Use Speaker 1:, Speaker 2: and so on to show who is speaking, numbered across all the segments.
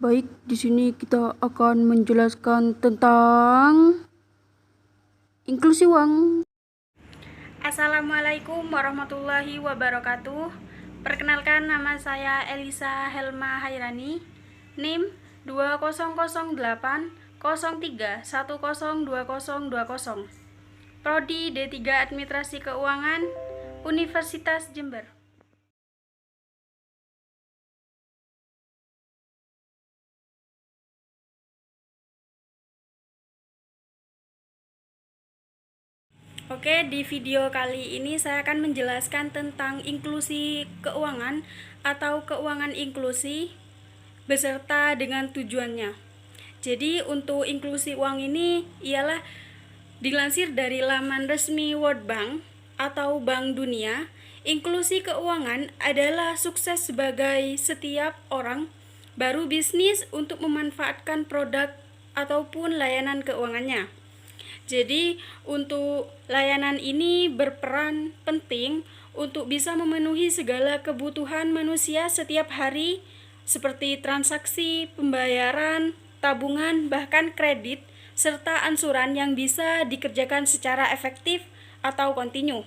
Speaker 1: Baik, di sini kita akan menjelaskan tentang inklusi uang.
Speaker 2: Assalamualaikum warahmatullahi wabarakatuh. Perkenalkan, nama saya Elisa Helma Hairani, NIM 200803102020, Prodi D3 Administrasi Keuangan, Universitas Jember. Oke, di video kali ini saya akan menjelaskan tentang inklusi keuangan atau keuangan inklusi beserta dengan tujuannya. Jadi untuk inklusi uang ini ialah dilansir dari laman resmi World Bank atau Bank Dunia. Inklusi keuangan adalah sukses sebagai setiap orang baru bisnis untuk memanfaatkan produk ataupun layanan keuangannya. Jadi untuk layanan ini berperan penting untuk bisa memenuhi segala kebutuhan manusia setiap hari seperti transaksi, pembayaran, tabungan, bahkan kredit, serta ansuran yang bisa dikerjakan secara efektif atau kontinu.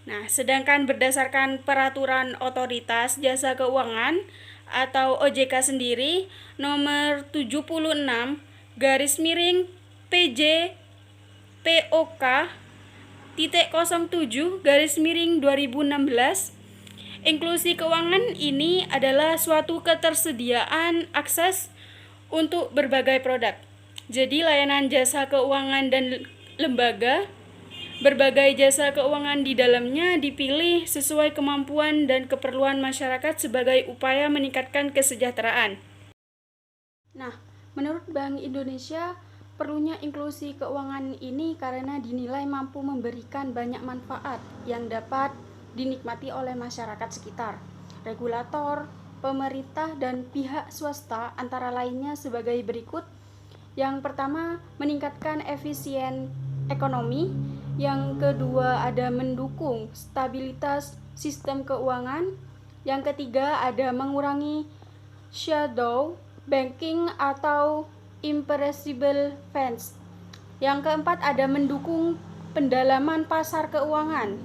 Speaker 2: Nah, sedangkan berdasarkan peraturan Otoritas Jasa Keuangan atau OJK sendiri nomor 76 garis miring PJ POK .07 garis miring 2016, inklusi keuangan ini adalah suatu ketersediaan akses untuk berbagai produk. Jadi layanan jasa keuangan dan lembaga, berbagai jasa keuangan di dalamnya dipilih sesuai kemampuan dan keperluan masyarakat sebagai upaya meningkatkan kesejahteraan.
Speaker 1: Nah, menurut Bank Indonesia, perlunya inklusi keuangan ini karena dinilai mampu memberikan banyak manfaat yang dapat dinikmati oleh masyarakat sekitar, regulator, pemerintah, dan pihak swasta antara lainnya sebagai berikut. Yang pertama, meningkatkan efisien ekonomi. Yang kedua, ada mendukung stabilitas sistem keuangan. Yang ketiga, ada mengurangi shadow banking atau imperishable funds. Yang keempat, ada mendukung pendalaman pasar keuangan.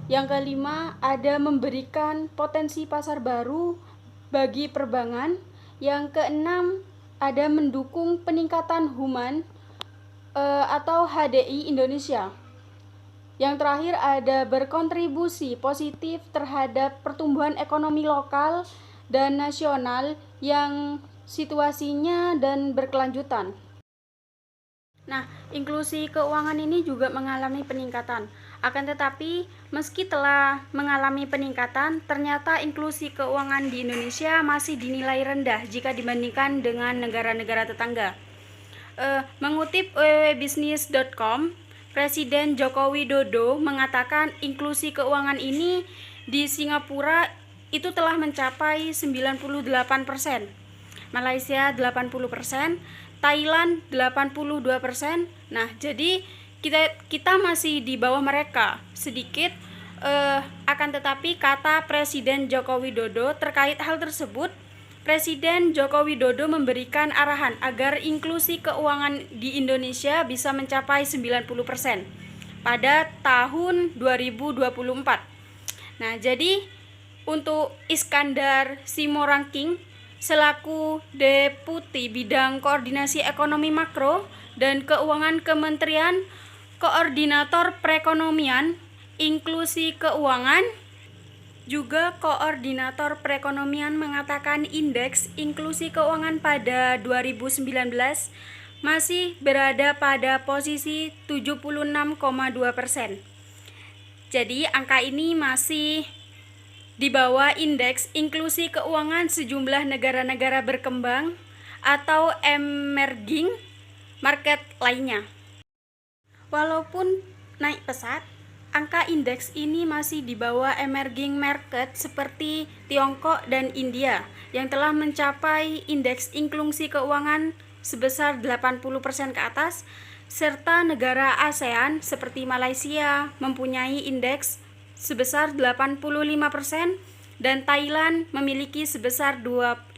Speaker 1: Yang kelima, ada memberikan potensi pasar baru bagi perbankan. Yang keenam, ada mendukung peningkatan human atau HDI Indonesia. Yang terakhir, ada berkontribusi positif terhadap pertumbuhan ekonomi lokal dan nasional yang situasinya dan berkelanjutan. Nah, inklusi keuangan ini juga mengalami peningkatan. Akan tetapi, meski telah mengalami peningkatan, ternyata inklusi keuangan di Indonesia masih dinilai rendah jika dibandingkan dengan negara-negara tetangga. Mengutip www.business.com, Presiden Joko Widodo mengatakan inklusi keuangan ini di Singapura itu telah mencapai 98%. Malaysia 80%, Thailand 82%. Nah, jadi kita masih di bawah mereka sedikit. Akan tetapi kata Presiden Joko Widodo terkait hal tersebut, Presiden Joko Widodo memberikan arahan agar inklusi keuangan di Indonesia bisa mencapai 90% pada tahun 2024. Nah, jadi untuk Iskandar Simorangking selaku Deputi Bidang Koordinasi Ekonomi Makro dan Keuangan Kementerian Koordinator Perekonomian, Inklusi Keuangan, juga Koordinator Perekonomian mengatakan indeks inklusi keuangan pada 2019 masih berada pada posisi 76,2%. Jadi angka ini masih di bawah indeks inklusi keuangan sejumlah negara-negara berkembang atau emerging market lainnya. Walaupun naik pesat, angka indeks ini masih di bawah emerging market seperti Tiongkok dan India yang telah mencapai indeks inklusi keuangan sebesar 80% ke atas, serta negara ASEAN seperti Malaysia mempunyai indeks sebesar 85%, dan Thailand memiliki sebesar 82%.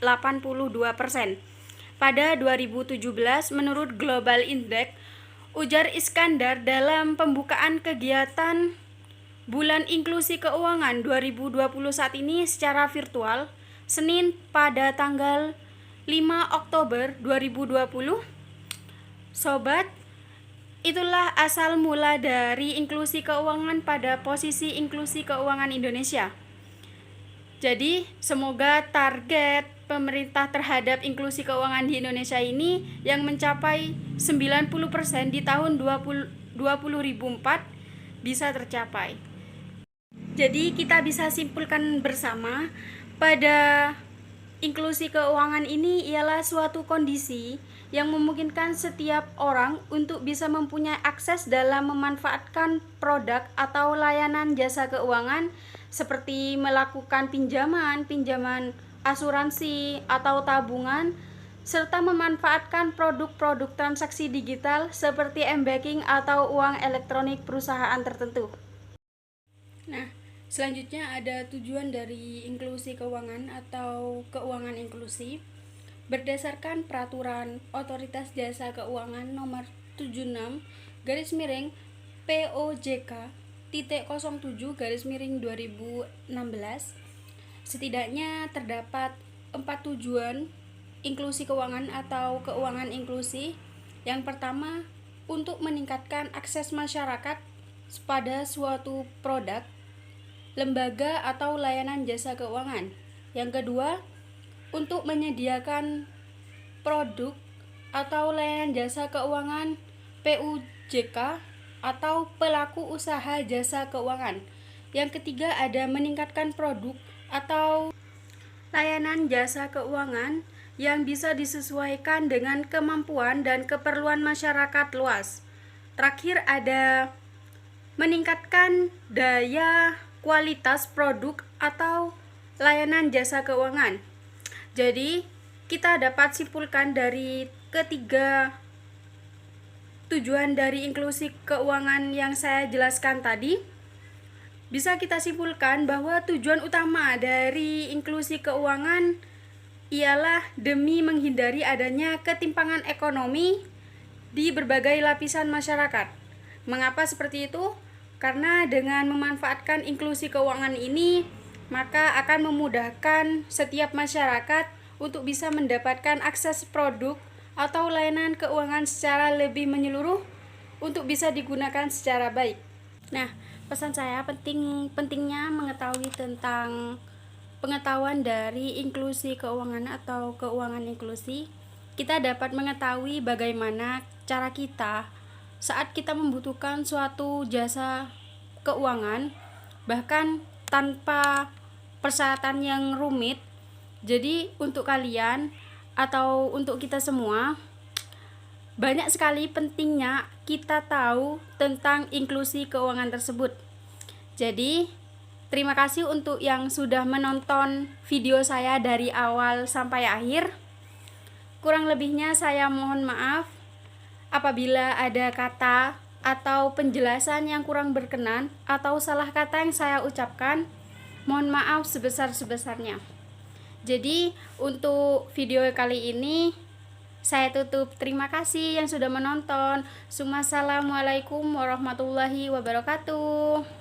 Speaker 1: Pada 2017, menurut Global Index, ujar Iskandar dalam pembukaan kegiatan Bulan Inklusi Keuangan 2020 saat ini secara virtual, Senin pada tanggal 5 Oktober 2020. Sobat, itulah asal mula dari inklusi keuangan pada posisi inklusi keuangan Indonesia. Jadi, semoga target pemerintah terhadap inklusi keuangan di Indonesia ini yang mencapai 90% di tahun 2004 bisa tercapai. Jadi, kita bisa simpulkan bersama pada inklusi keuangan ini ialah suatu kondisi yang memungkinkan setiap orang untuk bisa mempunyai akses dalam memanfaatkan produk atau layanan jasa keuangan seperti melakukan pinjaman asuransi atau tabungan, serta memanfaatkan produk-produk transaksi digital seperti m-banking atau uang elektronik perusahaan tertentu. Nah, selanjutnya ada tujuan dari inklusi keuangan atau keuangan inklusi. Berdasarkan peraturan Otoritas Jasa Keuangan nomor 76 POJK 07/2016, setidaknya terdapat 4 tujuan inklusi keuangan atau keuangan inklusi. Yang pertama, untuk meningkatkan akses masyarakat pada suatu produk, lembaga atau layanan jasa keuangan. Yang kedua, untuk menyediakan produk atau layanan jasa keuangan PUJK atau pelaku usaha jasa keuangan. Yang ketiga, ada meningkatkan produk atau layanan jasa keuangan yang bisa disesuaikan dengan kemampuan dan keperluan masyarakat luas. Terakhir, ada meningkatkan daya kualitas produk atau layanan jasa keuangan. Jadi, kita dapat simpulkan dari ketiga tujuan dari inklusi keuangan yang saya jelaskan tadi, bisa kita simpulkan bahwa tujuan utama dari inklusi keuangan ialah demi menghindari adanya ketimpangan ekonomi di berbagai lapisan masyarakat. Mengapa seperti itu? Karena dengan memanfaatkan inklusi keuangan ini, maka akan memudahkan setiap masyarakat untuk bisa mendapatkan akses produk atau layanan keuangan secara lebih menyeluruh untuk bisa digunakan secara baik. Nah, pesan saya pentingnya mengetahui tentang pengetahuan dari inklusi keuangan atau keuangan inklusi. Kita dapat mengetahui bagaimana cara kita saat kita membutuhkan suatu jasa keuangan, bahkan tanpa persyaratan yang rumit. Jadi untuk kalian atau untuk kita semua, banyak sekali pentingnya kita tahu tentang inklusi keuangan tersebut. Jadi terima kasih untuk yang sudah menonton video saya dari awal sampai akhir. Kurang lebihnya saya mohon maaf apabila ada kata atau penjelasan yang kurang berkenan atau salah kata yang saya ucapkan. Mohon maaf sebesar-besarnya. Jadi untuk video kali ini saya tutup. Terima kasih yang sudah menonton. Assalamualaikum warahmatullahi wabarakatuh.